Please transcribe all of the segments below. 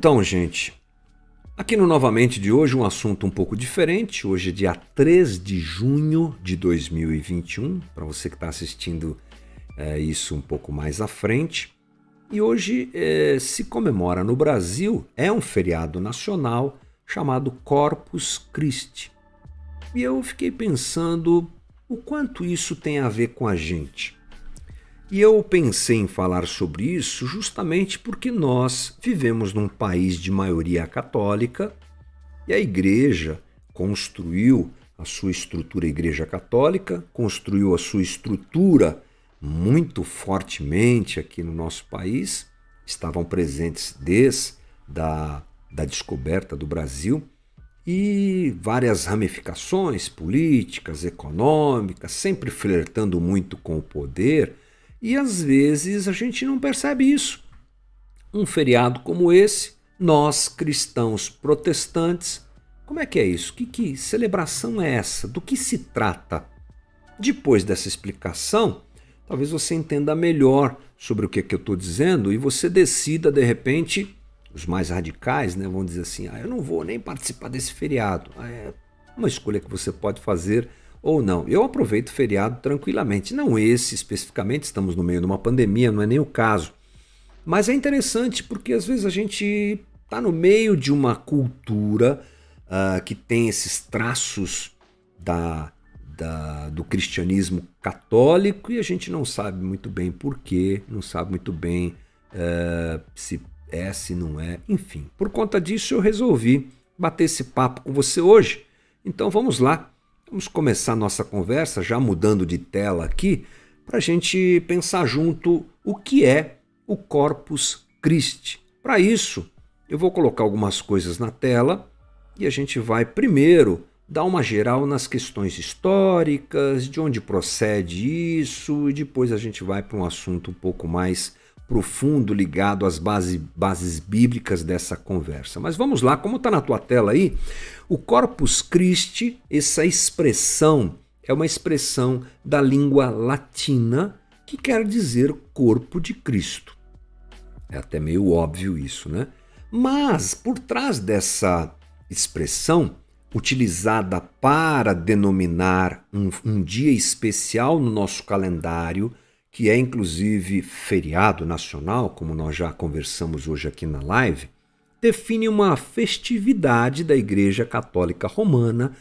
Então, gente, aqui no Novamente de hoje um assunto um pouco diferente. Hoje é dia 3 de junho de 2021, para você que está assistindo isso um pouco mais à frente. E hoje se comemora no Brasil, é um feriado nacional chamado Corpus Christi. E eu fiquei pensando o quanto isso tem a ver com a gente. E eu pensei em falar sobre isso justamente porque nós vivemos num país de maioria católica e a igreja construiu a sua estrutura, a igreja católica construiu a sua estrutura muito fortemente aqui no nosso país, estavam presentes desde da descoberta do Brasil e várias ramificações políticas, econômicas, sempre flertando muito com o poder. E às vezes a gente não percebe isso. Um feriado como esse, nós cristãos protestantes, como é que é isso? Que celebração é essa? Do que se trata? Depois dessa explicação, talvez você entenda melhor sobre o que eu estou dizendo e você decida, de repente, os mais radicais, né, vão dizer assim, eu não vou nem participar desse feriado. É uma escolha que você pode fazer ou não. Eu aproveito o feriado tranquilamente. Não esse especificamente, estamos no meio de uma pandemia, não é nem o caso. Mas é interessante porque às vezes a gente está no meio de uma cultura que tem esses traços do cristianismo católico e a gente não sabe muito bem porquê, não sabe muito bem se é, se não é. Enfim, por conta disso eu resolvi bater esse papo com você hoje. Então vamos lá. Vamos começar nossa conversa já mudando de tela aqui para a gente pensar junto o que é o Corpus Christi. Para isso, eu vou colocar algumas coisas na tela e a gente vai primeiro dar uma geral nas questões históricas, de onde procede isso e depois a gente vai para um assunto um pouco mais profundo ligado às bases bíblicas dessa conversa. Mas vamos lá, como está na tua tela aí, o Corpus Christi, essa expressão, é uma expressão da língua latina que quer dizer corpo de Cristo. É até meio óbvio isso, né? Mas por trás dessa expressão, utilizada para denominar um dia especial no nosso calendário, que é inclusive feriado nacional, como nós já conversamos hoje aqui na live, define uma festividade da Igreja Católica Romana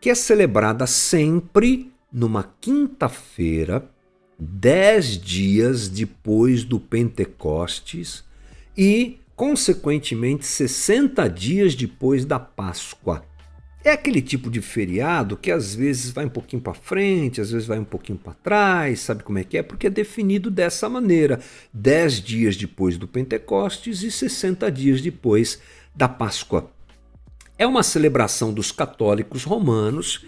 que é celebrada sempre numa quinta-feira, 10 dias depois do Pentecostes e, consequentemente, 60 dias depois da Páscoa. É aquele tipo de feriado que às vezes vai um pouquinho para frente, às vezes vai um pouquinho para trás, sabe como é que é? Porque é definido dessa maneira, 10 dias depois do Pentecostes e 60 dias depois da Páscoa. É uma celebração dos católicos romanos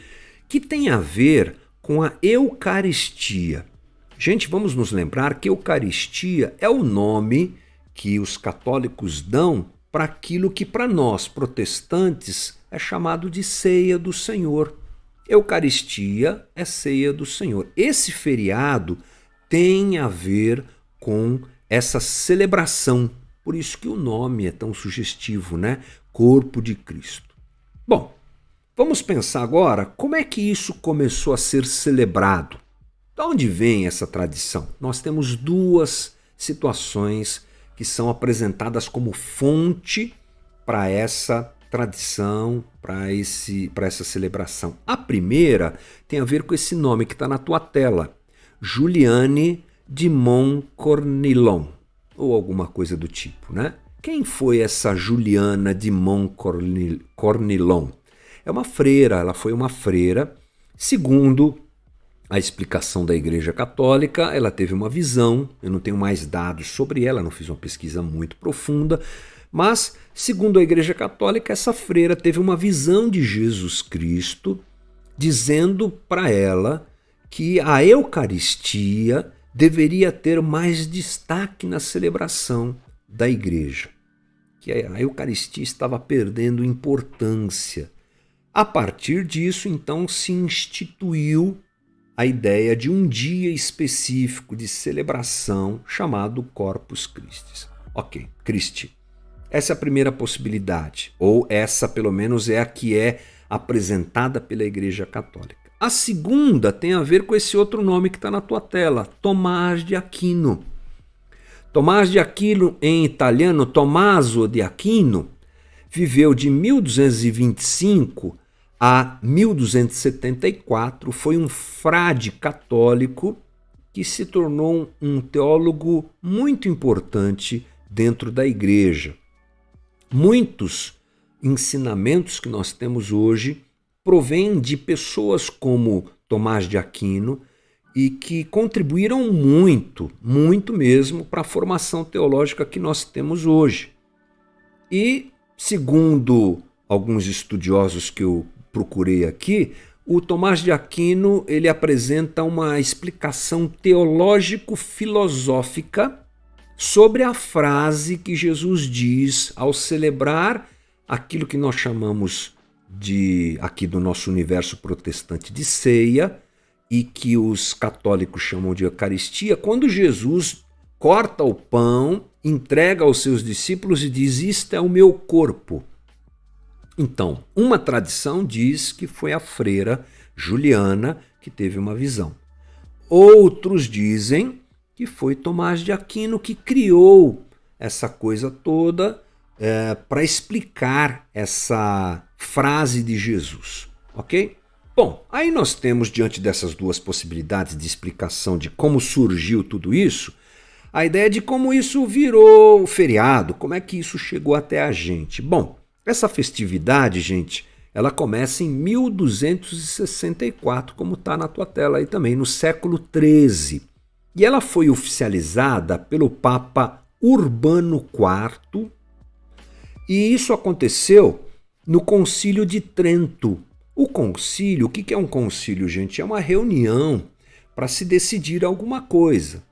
que tem a ver com a Eucaristia. Gente, vamos nos lembrar que Eucaristia é o nome que os católicos dão para aquilo que para nós protestantes é chamado de ceia do Senhor. Eucaristia é ceia do Senhor. Esse feriado tem a ver com essa celebração. Por isso que o nome é tão sugestivo, né? Corpo de Cristo. Bom, vamos pensar agora como é que isso começou a ser celebrado. De onde vem essa tradição? Nós temos duas situações que são apresentadas como fonte para essa tradição, para essa celebração. A primeira tem a ver com esse nome que está na tua tela, Juliane de Montcornillon, ou alguma coisa do tipo, né? Quem foi essa Juliana de Montcornillon? É uma freira, ela foi uma freira, segundo a explicação da Igreja Católica, ela teve uma visão, eu não tenho mais dados sobre ela, não fiz uma pesquisa muito profunda, mas, segundo a Igreja Católica, essa freira teve uma visão de Jesus Cristo, dizendo para ela que a Eucaristia deveria ter mais destaque na celebração da Igreja, que a Eucaristia estava perdendo importância. A partir disso, então, se instituiu a ideia de um dia específico de celebração chamado Corpus Christi. Ok, Christi. Essa é a primeira possibilidade, ou essa pelo menos é a que é apresentada pela Igreja Católica. A segunda tem a ver com esse outro nome que está na tua tela, Tomás de Aquino. Tomás de Aquino, em italiano, Tommaso di Aquino, viveu de 1225 a 1274, foi um frade católico que se tornou um teólogo muito importante dentro da igreja. Muitos ensinamentos que nós temos hoje provêm de pessoas como Tomás de Aquino e que contribuíram muito, muito mesmo, para a formação teológica que nós temos hoje. E, segundo alguns estudiosos que eu procurei aqui, o Tomás de Aquino ele apresenta uma explicação teológico-filosófica sobre a frase que Jesus diz ao celebrar aquilo que nós chamamos de, aqui do nosso universo protestante, de ceia, e que os católicos chamam de Eucaristia, quando Jesus corta o pão, entrega aos seus discípulos e diz: "Isto é o meu corpo". Então, uma tradição diz que foi a freira Juliana que teve uma visão. Outros dizem que foi Tomás de Aquino que criou essa coisa toda para explicar essa frase de Jesus, ok? Bom, aí nós temos, diante dessas duas possibilidades de explicação de como surgiu tudo isso, a ideia de como isso virou feriado, como é que isso chegou até a gente. Bom, essa festividade, gente, ela começa em 1264, como está na tua tela aí também, no século XIII. E ela foi oficializada pelo Papa Urbano IV, e isso aconteceu no Concílio de Trento. O concílio, o que é um concílio, gente? É uma reunião para se decidir alguma coisa.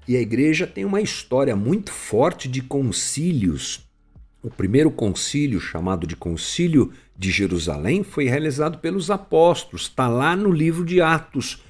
E a igreja tem uma história muito forte de concílios. O primeiro concílio, chamado de Concílio de Jerusalém, foi realizado pelos apóstolos, está lá no livro de Atos,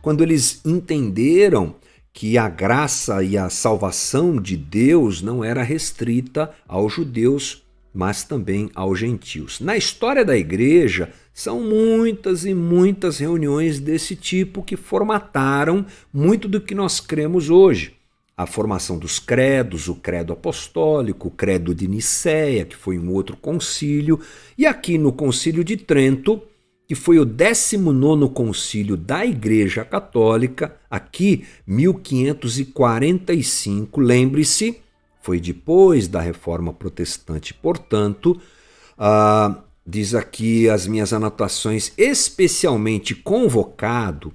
quando eles entenderam que a graça e a salvação de Deus não era restrita aos judeus, mas também aos gentios. Na história da igreja, são muitas e muitas reuniões desse tipo que formataram muito do que nós cremos hoje. A formação dos credos, o credo apostólico, o credo de Nicéia, que foi um outro concílio, e aqui no Concílio de Trento, que foi o 19º concílio da Igreja Católica, aqui 1545, lembre-se, foi depois da Reforma Protestante, portanto, diz aqui as minhas anotações, especialmente convocado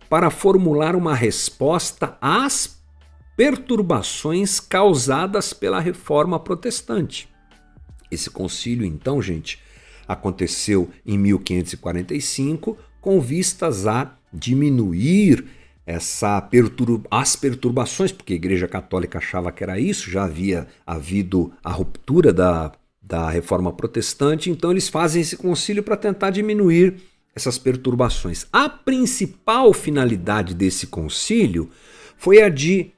para formular uma resposta às perturbações causadas pela Reforma Protestante. Esse concílio, então, gente, aconteceu em 1545 com vistas a diminuir as perturbações, porque a Igreja Católica achava que era isso, já havia havido a ruptura da Reforma Protestante, então eles fazem esse concílio para tentar diminuir essas perturbações. A principal finalidade desse concílio foi a de,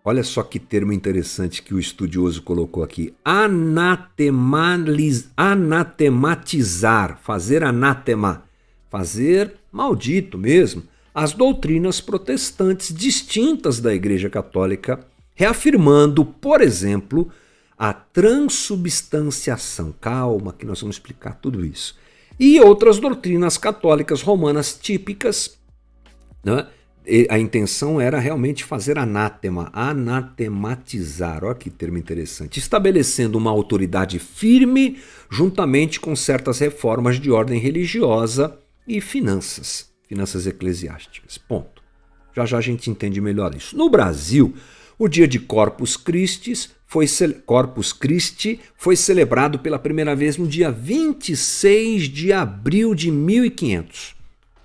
olha só que termo interessante que o estudioso colocou aqui, anatematizar, fazer anátema, fazer maldito mesmo, as doutrinas protestantes distintas da Igreja Católica, reafirmando, por exemplo, a transubstanciação. Calma, que nós vamos explicar tudo isso. E outras doutrinas católicas romanas típicas, né? A intenção era realmente fazer anátema, anatematizar, olha que termo interessante, estabelecendo uma autoridade firme juntamente com certas reformas de ordem religiosa e finanças eclesiásticas. Ponto. Já já a gente entende melhor isso. No Brasil, o dia de Corpus Christi foi celebrado pela primeira vez no dia 26 de abril de 1500,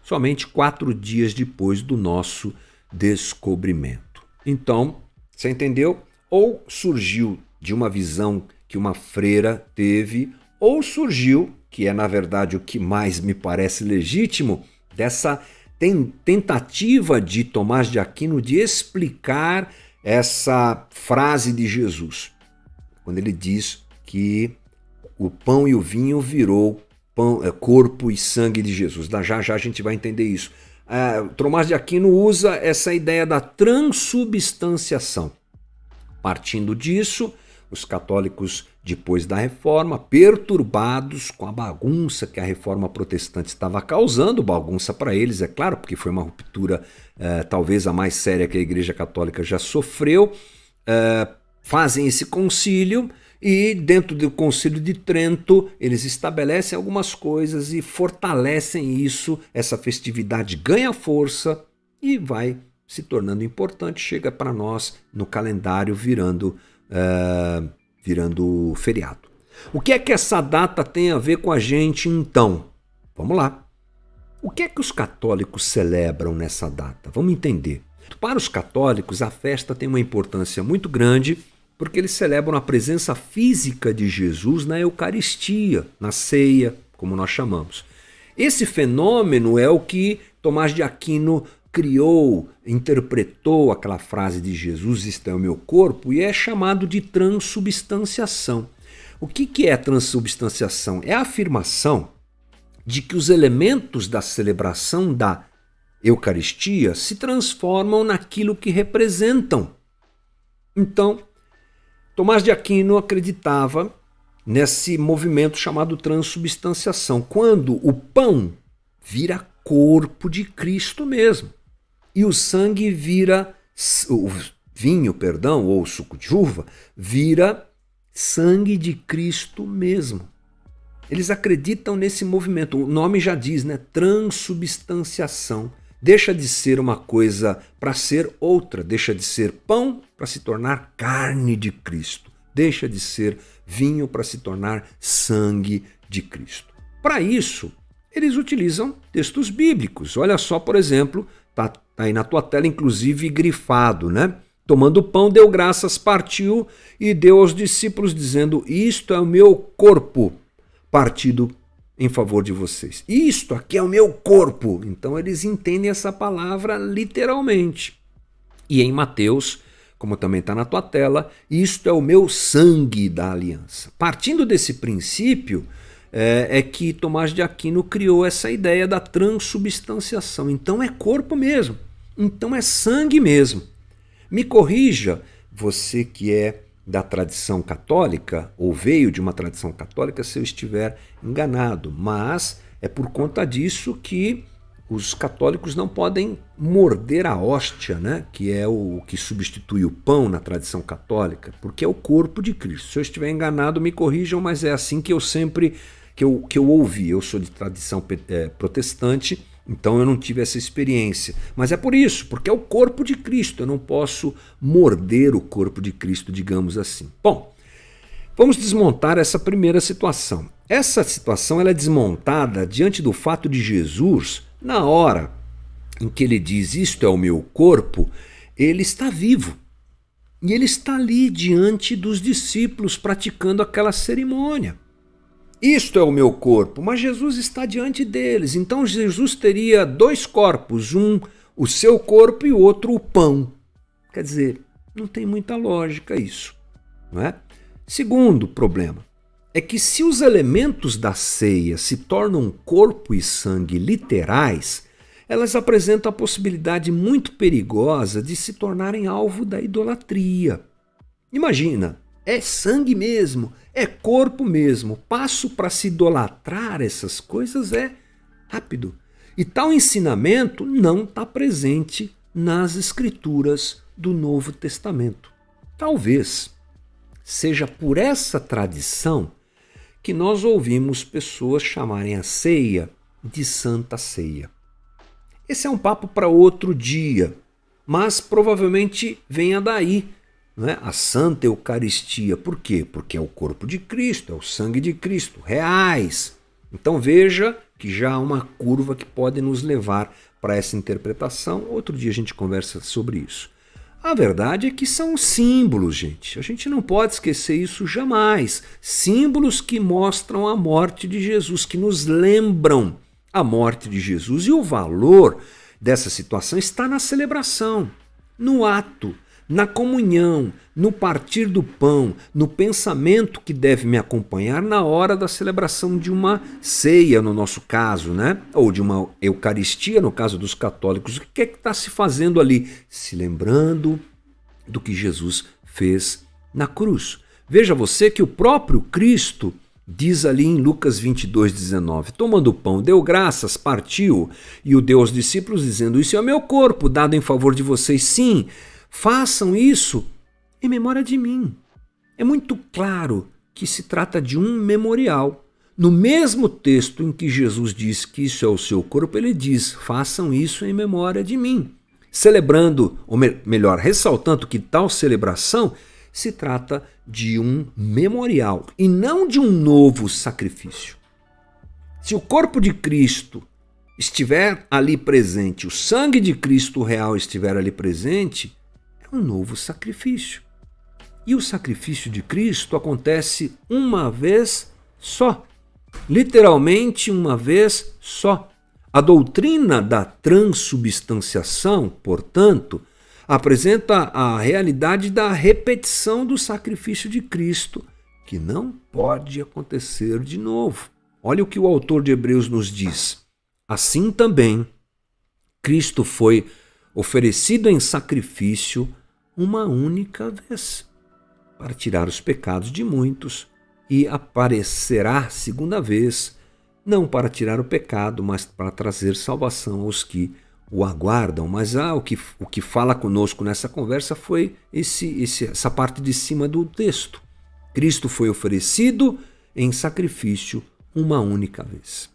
somente 4 dias depois do nosso descobrimento. Então, você entendeu? Ou surgiu de uma visão que uma freira teve, ou surgiu, que é na verdade o que mais me parece legítimo, dessa tentativa de Tomás de Aquino de explicar essa frase de Jesus, quando ele diz que o pão e o vinho virou corpo e sangue de Jesus. Já já a gente vai entender isso. Tomás de Aquino usa essa ideia da transubstanciação. Partindo disso, os católicos, depois da Reforma, perturbados com a bagunça que a Reforma Protestante estava causando, bagunça para eles, é claro, porque foi uma ruptura talvez a mais séria que a Igreja Católica já sofreu, fazem esse concílio e dentro do Concílio de Trento eles estabelecem algumas coisas e fortalecem isso, essa festividade ganha força e vai se tornando importante, chega para nós no calendário virando feriado. O que é que essa data tem a ver com a gente então? Vamos lá. O que é que os católicos celebram nessa data? Vamos entender. Para os católicos, a festa tem uma importância muito grande porque eles celebram a presença física de Jesus na Eucaristia, na ceia, como nós chamamos. Esse fenômeno é o que Tomás de Aquino criou, interpretou aquela frase de Jesus, isto é o meu corpo, e é chamado de transubstanciação. O que é transubstanciação? É a afirmação de que os elementos da celebração da Eucaristia se transformam naquilo que representam. Então, Tomás de Aquino acreditava nesse movimento chamado transubstanciação, quando o pão vira corpo de Cristo mesmo. E o sangue vira, o vinho, ou o suco de uva, vira sangue de Cristo mesmo. Eles acreditam nesse movimento, o nome já diz, né? Transubstanciação. Deixa de ser uma coisa para ser outra, deixa de ser pão para se tornar carne de Cristo, deixa de ser vinho para se tornar sangue de Cristo. Para isso, eles utilizam textos bíblicos. Olha só, por exemplo, tá aí na tua tela, inclusive grifado, né? Tomando o pão, deu graças, partiu e deu aos discípulos, dizendo: isto é o meu corpo partido em favor de vocês. Isto aqui é o meu corpo. Então eles entendem essa palavra literalmente. E em Mateus, como também está na tua tela, isto é o meu sangue da aliança. Partindo desse princípio, é que Tomás de Aquino criou essa ideia da transubstanciação. Então é corpo mesmo, então é sangue mesmo. Me corrija, você que é da tradição católica, ou veio de uma tradição católica, se eu estiver enganado, mas é por conta disso que os católicos não podem morder a hóstia, né? Que é o que substitui o pão na tradição católica, porque é o corpo de Cristo. Se eu estiver enganado, me corrijam, mas é assim que eu sempre que eu ouvi. Eu sou de tradição protestante, então eu não tive essa experiência. Mas é por isso, porque é o corpo de Cristo. Eu não posso morder o corpo de Cristo, digamos assim. Bom, vamos desmontar essa primeira situação. Essa situação ela é desmontada diante do fato de Jesus, na hora em que ele diz isto é o meu corpo, ele está vivo. E ele está ali diante dos discípulos praticando aquela cerimônia. Isto é o meu corpo, mas Jesus está diante deles. Então Jesus teria dois corpos, um o seu corpo e o outro o pão. Quer dizer, não tem muita lógica isso, não é? Segundo problema é que se os elementos da ceia se tornam corpo e sangue literais, elas apresentam a possibilidade muito perigosa de se tornarem alvo da idolatria. Imagina, é sangue mesmo, é corpo mesmo, passo para se idolatrar essas coisas é rápido. E tal ensinamento não está presente nas escrituras do Novo Testamento. Talvez seja por essa tradição que nós ouvimos pessoas chamarem a ceia de Santa Ceia. Esse é um papo para outro dia, mas provavelmente venha daí, não é? A Santa Eucaristia. Por quê? Porque é o corpo de Cristo, é o sangue de Cristo, reais. Então veja que já há uma curva que pode nos levar para essa interpretação. Outro dia a gente conversa sobre isso. A verdade é que são símbolos, gente. A gente não pode esquecer isso jamais. Símbolos que mostram a morte de Jesus, que nos lembram a morte de Jesus. E o valor dessa situação está na celebração, no ato, na comunhão, no partir do pão, no pensamento que deve me acompanhar na hora da celebração de uma ceia, no nosso caso, né? Ou de uma Eucaristia, no caso dos católicos. O que é que está se fazendo ali? Se lembrando do que Jesus fez na cruz. Veja você que o próprio Cristo diz ali em Lucas 22:19, tomando o pão, deu graças, partiu e o deu aos discípulos, dizendo, isso é o meu corpo, dado em favor de vocês. Sim, façam isso em memória de mim. É muito claro que se trata de um memorial. No mesmo texto em que Jesus diz que isso é o seu corpo, ele diz, façam isso em memória de mim. Celebrando, ou melhor, ressaltando que tal celebração se trata de um memorial e não de um novo sacrifício. Se o corpo de Cristo estiver ali presente, o sangue de Cristo real estiver ali presente, é um novo sacrifício. E o sacrifício de Cristo acontece uma vez só, literalmente uma vez só. A doutrina da transubstanciação, portanto, apresenta a realidade da repetição do sacrifício de Cristo, que não pode acontecer de novo. Olha o que o autor de Hebreus nos diz. Assim também, Cristo foi oferecido em sacrifício uma única vez, para tirar os pecados de muitos, e aparecerá segunda vez, não para tirar o pecado, mas para trazer salvação aos que o aguardam. Mas o que fala conosco nessa conversa foi essa parte de cima do texto. Cristo foi oferecido em sacrifício uma única vez.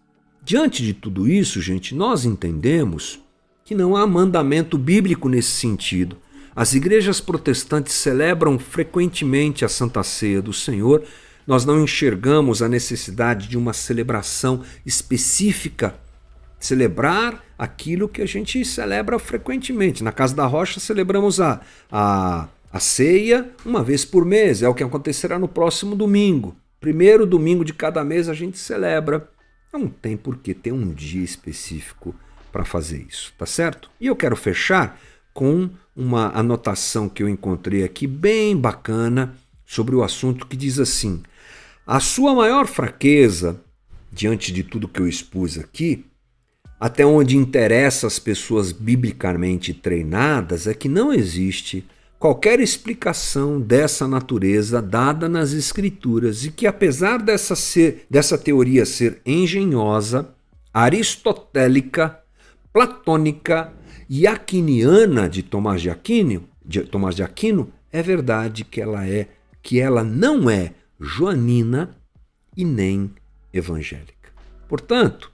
Diante de tudo isso, gente, nós entendemos que não há mandamento bíblico nesse sentido. As igrejas protestantes celebram frequentemente a Santa Ceia do Senhor. Nós não enxergamos a necessidade de uma celebração específica, celebrar aquilo que a gente celebra frequentemente. Na Casa da Rocha celebramos a ceia uma vez por mês, é o que acontecerá no próximo domingo. Primeiro domingo de cada mês a gente celebra. Não tem por que ter um dia específico para fazer isso, tá certo? E eu quero fechar com uma anotação que eu encontrei aqui bem bacana sobre o assunto, que diz assim: a sua maior fraqueza, diante de tudo que eu expus aqui, até onde interessa as pessoas biblicamente treinadas, é que não existe qualquer explicação dessa natureza dada nas Escrituras e que, apesar dessa teoria ser engenhosa, aristotélica, platônica e aquiniana de Tomás de Aquino, é verdade que ela não é joanina e nem evangélica. Portanto,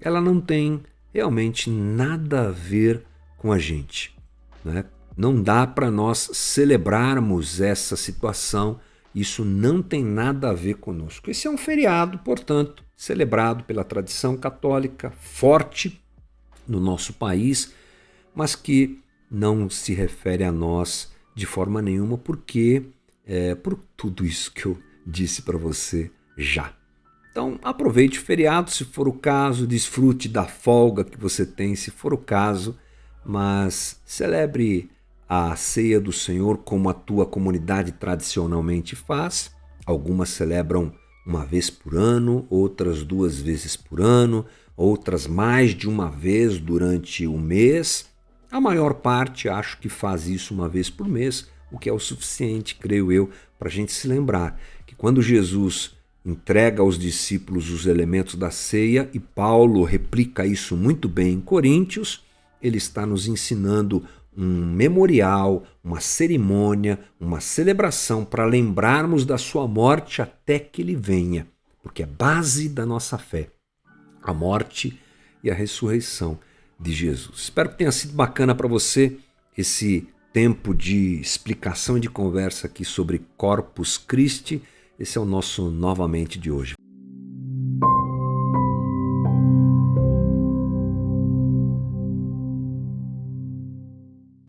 ela não tem realmente nada a ver com a gente, né? Não dá para nós celebrarmos essa situação, isso não tem nada a ver conosco. Esse é um feriado, portanto, celebrado pela tradição católica forte no nosso país, mas que não se refere a nós de forma nenhuma, porque por tudo isso que eu disse para você já. Então, aproveite o feriado, se for o caso, desfrute da folga que você tem, se for o caso, mas celebre a ceia do Senhor como a tua comunidade tradicionalmente faz. Algumas celebram uma vez por ano, outras 2 vezes por ano, outras mais de uma vez durante o mês. A maior parte acho que faz isso uma vez por mês, o que é o suficiente, creio eu, para a gente se lembrar que quando Jesus entrega aos discípulos os elementos da ceia, e Paulo replica isso muito bem em Coríntios, ele está nos ensinando um memorial, uma cerimônia, uma celebração para lembrarmos da sua morte até que ele venha, porque é base da nossa fé, a morte e a ressurreição de Jesus. Espero que tenha sido bacana para você esse tempo de explicação e de conversa aqui sobre Corpus Christi. Esse é o nosso Novamente de hoje.